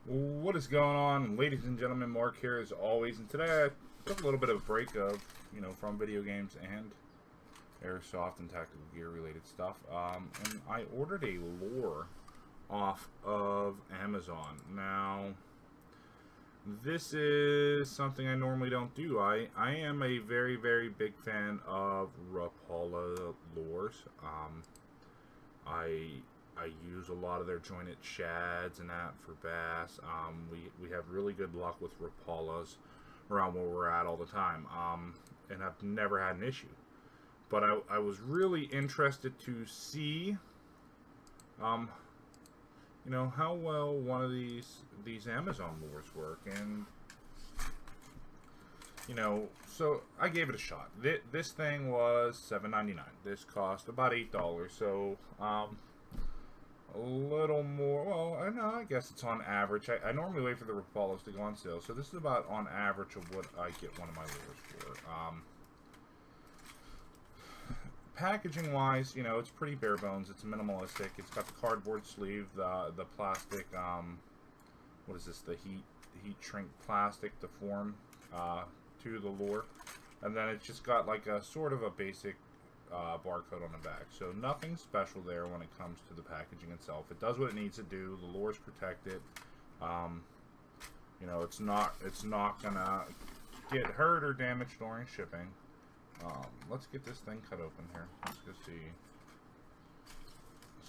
What is going on, ladies and gentlemen? Mark here as always, and today I took a little bit of a break of, from video games and airsoft and tactical gear related stuff. And I ordered a lure off of Amazon. Now, this is something I normally don't do. I am a very, very big fan of Rapala lures. I use a lot of their jointed shads and that for bass. We have really good luck with Rapalas around where we're at all the time, and I've never had an issue. But I was really interested to see, how well one of these Amazon lures work, and so I gave it a shot. This thing was $7.99. This cost about $8, so a little more. Well, I guess it's on average. I normally wait for the Rapalas to go on sale, so this is about on average of what I get one of my lures for. Packaging wise, it's pretty bare bones. It's minimalistic. It's got the cardboard sleeve, the plastic. What is this? The heat shrink plastic to form to the lure, and then it's just got like a sort of a basic barcode on the back. So nothing special there when it comes to the packaging itself. It does what it needs to do. The lure's protected. It's not gonna get hurt or damaged during shipping. Let's get this thing cut open here. Let's go see.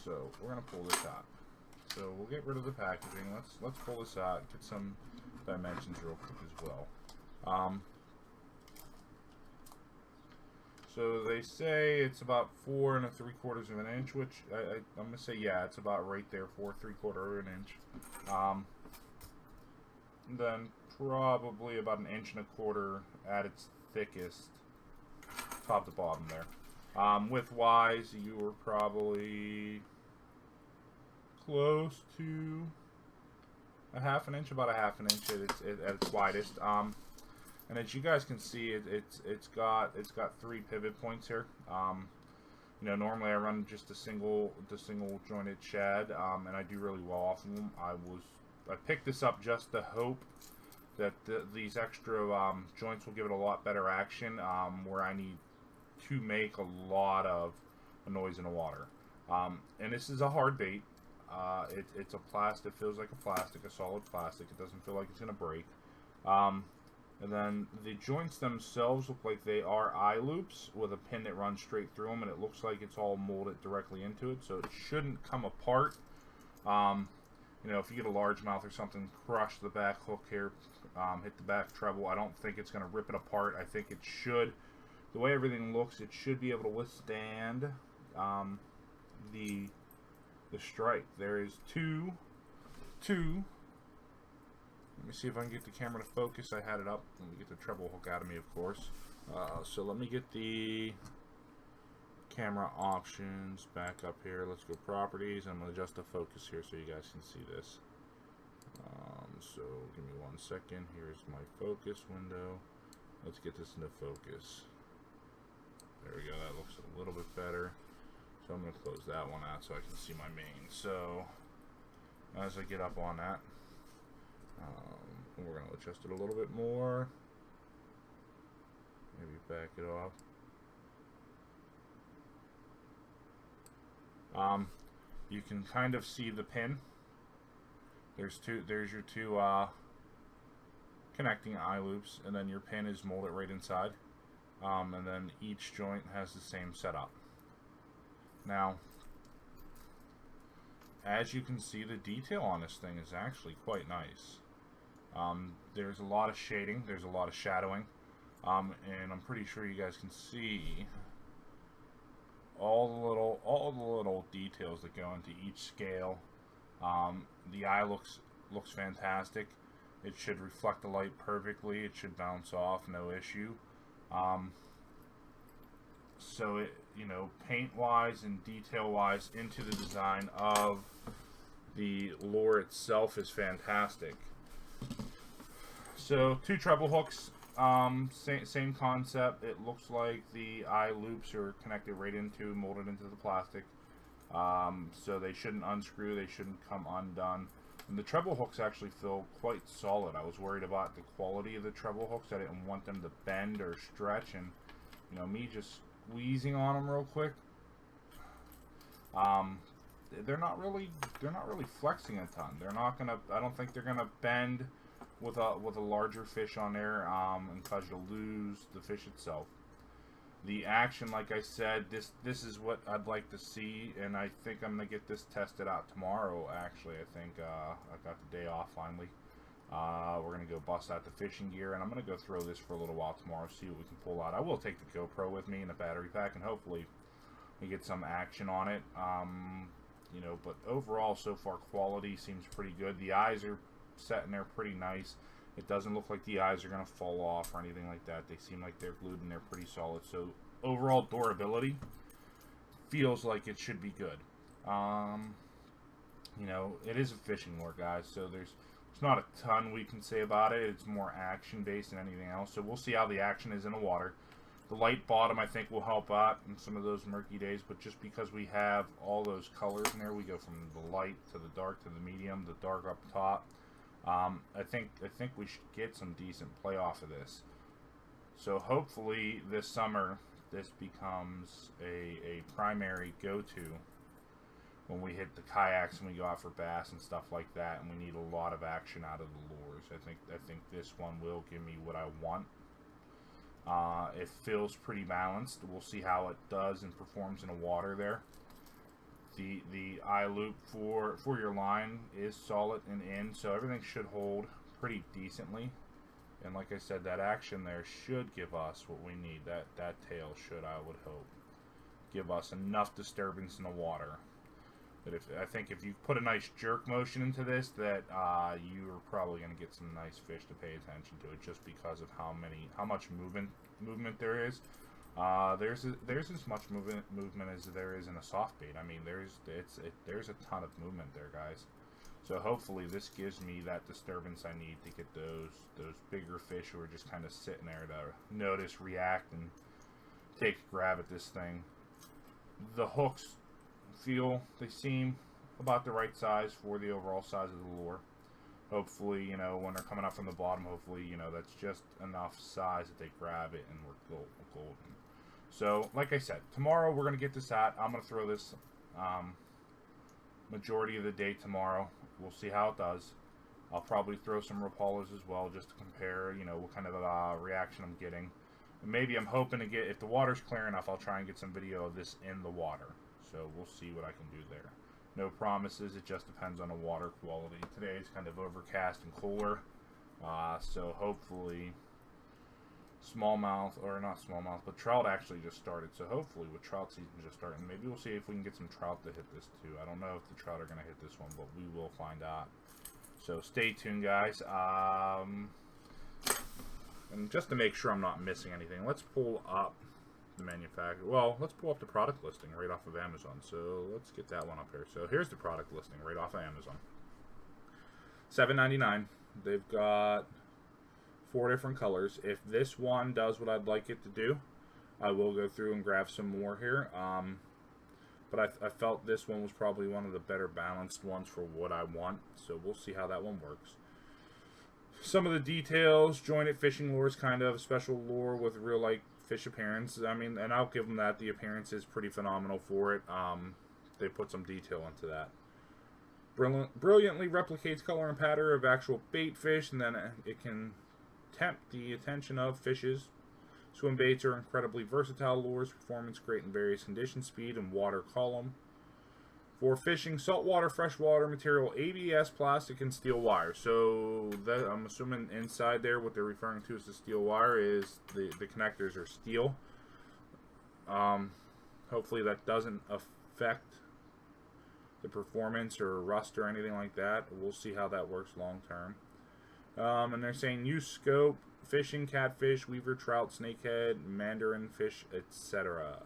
So we're gonna pull this out. So we'll get rid of the packaging. Let's pull this out and get some dimensions real quick as well. So they say it's about 4 3/4 of an inch, which I'm gonna say it's about right there, 4 3/4 of an inch. Then probably about 1.25 inches at its thickest, top to bottom there. Width wise, you were probably close to a half an inch, about a half an inch at its widest. And as you guys can see, it's got 3 pivot points here. Normally I run just the single jointed shad, and I do really well off of them. I picked this up just to hope that these extra joints will give it a lot better action, where I need to make a lot of noise in the water. And this is a hard bait. It's a plastic. It feels like a plastic, a solid plastic. It doesn't feel like it's gonna break. And then the joints themselves look like they are eye loops with a pin that runs straight through them, and it looks like it's all molded directly into it, so it shouldn't come apart. If you get a largemouth or something, crush the back hook here, hit the back treble, I don't think it's going to rip it apart. I think it should, the way everything looks, it should be able to withstand the strike. There is two. Let me see if I can get the camera to focus. I had it up. Let me get the treble hook out of me, of course. So let me get the camera options back up here. Let's go properties. I'm going to adjust the focus here so you guys can see this. So give me 1 second. Here's my focus window. Let's get this into focus. There we go. That looks a little bit better. So I'm going to close that one out so I can see my main. So as I get up on that, we're going to adjust it a little bit more. Maybe back it off. You can kind of see the pin. There's your two connecting eye loops, and then your pin is molded right inside. And then each joint has the same setup. Now, as you can see, the detail on this thing is actually quite nice. There's a lot of shading, there's a lot of shadowing, and I'm pretty sure you guys can see all the little details that go into each scale. The eye looks fantastic. It should reflect the light perfectly. It should bounce off, no issue. So it, paint wise and detail wise into the design of the lure itself is fantastic. So 2 treble hooks, same concept. It looks like the eye loops are connected right into, molded into the plastic. So they shouldn't unscrew, they shouldn't come undone. And the treble hooks actually feel quite solid. I was worried about the quality of the treble hooks. I didn't want them to bend or stretch, and you know, me just squeezing on them real quick. They're not really flexing a ton. They're not gonna. I don't think they're gonna bend with a larger fish on there, and cause you to lose the fish itself. The action, like I said, this is what I'd like to see, and I think I'm gonna get this tested out tomorrow. Actually, I think I got the day off finally. We're gonna go bust out the fishing gear, and I'm gonna go throw this for a little while tomorrow, see what we can pull out. I will take the GoPro with me and a battery pack, and hopefully we get some action on it. You know, but overall, so far, quality seems pretty good. The eyes are set in there pretty nice. It doesn't look like the eyes are going to fall off or anything like that. They seem like they're glued and they're pretty solid. So overall durability feels like it should be good. You know, it is a fishing lure, guys, so there's not a ton we can say about it. It's more action based than anything else. So we'll see how the action is in the water. The light bottom, I think, will help out in some of those murky days, but just because we have all those colors in there, we go from the light to the dark to the medium, the dark up top. I think we should get some decent play off of this. So hopefully this summer this becomes a primary go-to when we hit the kayaks and we go out for bass and stuff like that, and we need a lot of action out of the lures. I think this one will give me what I want. It feels pretty balanced. We'll see how it does and performs in the water there. The eye loop for your line is solid and in, so everything should hold pretty decently. And like I said, that action there should give us what we need. That tail should, I would hope, give us enough disturbance in the water. That I think if you put a nice jerk motion into this, that you're probably going to get some nice fish to pay attention to it, just because of how much movement there is. There's as much movement as there is in a soft bait. I mean, there's a ton of movement there, guys. So hopefully this gives me that disturbance I need to get those bigger fish who are just kind of sitting there to notice, react, and take a grab at this thing. The hooks they seem about the right size for the overall size of the lure. Hopefully, you know, when they're coming up from the bottom, hopefully, you know, that's just enough size that they grab it and we're golden. So, like I said, tomorrow we're going to get this out. I'm going to throw this majority of the day tomorrow. We'll see how it does. I'll probably throw some Rapalas as well, just to compare, you know, what kind of reaction I'm getting. And maybe I'm hoping to get, if the water's clear enough, I'll try and get some video of this in the water. So we'll see what I can do there. No promises, it just depends on the water quality. Today is kind of overcast and cooler, so hopefully smallmouth, or not smallmouth, but trout actually just started. So hopefully with trout season just starting, maybe we'll see if we can get some trout to hit this too. I don't know if the trout are going to hit this one, but we will find out. So stay tuned, guys. And just to make sure I'm not missing anything, let's pull up the manufacturer. Well, let's pull up the product listing right off of Amazon. So let's get that one up here. So here's the product listing right off of Amazon. $7.99. They've got 4 different colors. If this one does what I'd like it to do, I will go through and grab some more here. But I felt this one was probably one of the better balanced ones for what I want. So we'll see how that one works. Some of the details: jointed fishing lures, kind of special lure with real like fish appearance. I mean, and I'll give them that. The appearance is pretty phenomenal for it. They put some detail into that. Brilliantly replicates color and pattern of actual bait fish, and then it can tempt the attention of fishes. Swim baits are incredibly versatile lures. Performance great in various conditions, speed, and water column. For fishing, saltwater, freshwater material, ABS, plastic, and steel wire. So that, I'm assuming inside there, what they're referring to as the steel wire is the connectors are steel. Hopefully that doesn't affect the performance or rust or anything like that. We'll see how that works long term. And they're saying use scope, fishing, catfish, weaver, trout, snakehead, mandarin fish, etc.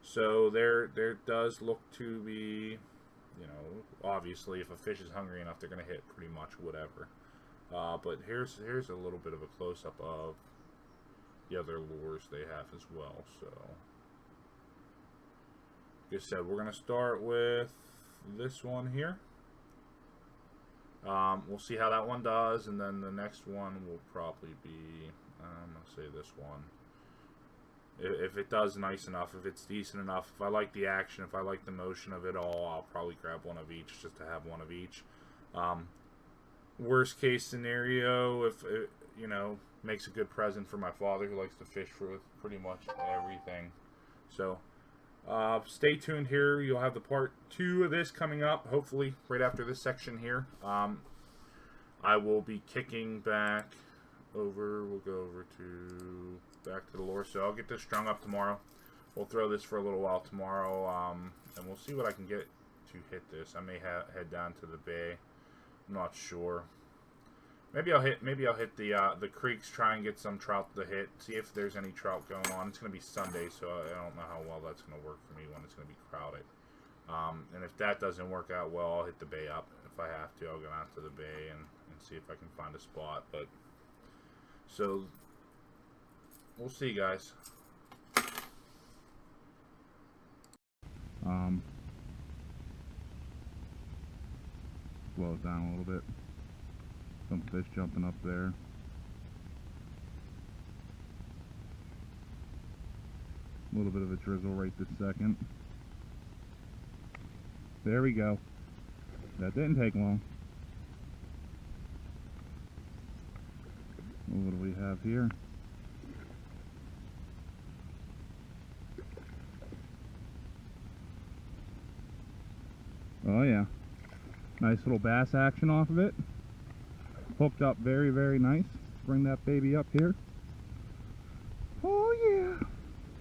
So there does look to be, you know, obviously if a fish is hungry enough, they're going to hit pretty much whatever. But here's a little bit of a close-up of the other lures they have as well. So, like I said, we're going to start with this one here. We'll see how that one does, and then the next one will probably be, I'm going to say this one. If it does nice enough, if it's decent enough, if I like the action, if I like the motion of it all, I'll probably grab one of each just to have one of each. Worst case scenario, if it, you know, makes a good present for my father who likes to fish for pretty much everything. So stay tuned here. You'll have the part 2 of this coming up, hopefully right after this section here. I will be kicking back over. We'll go over to back to the lure. So I'll get this strung up tomorrow. We'll throw this for a little while tomorrow, and we'll see what I can get to hit this. I may head down to the bay. I'm not sure. Maybe I'll hit the creeks, try and get some trout to hit. See if there's any trout going on. It's gonna be Sunday, so I don't know how well that's gonna work for me when it's gonna be crowded. And if that doesn't work out well, I'll hit the bay up. If I have to, I'll go out to the bay and see if I can find a spot. But so we'll see, guys. Slow it down a little bit. Some fish jumping up there. A little bit of a drizzle right this second. There we go. That didn't take long. What do we have here? Oh yeah. Nice little bass action off of it. Hooked up very, very nice. Let's bring that baby up here.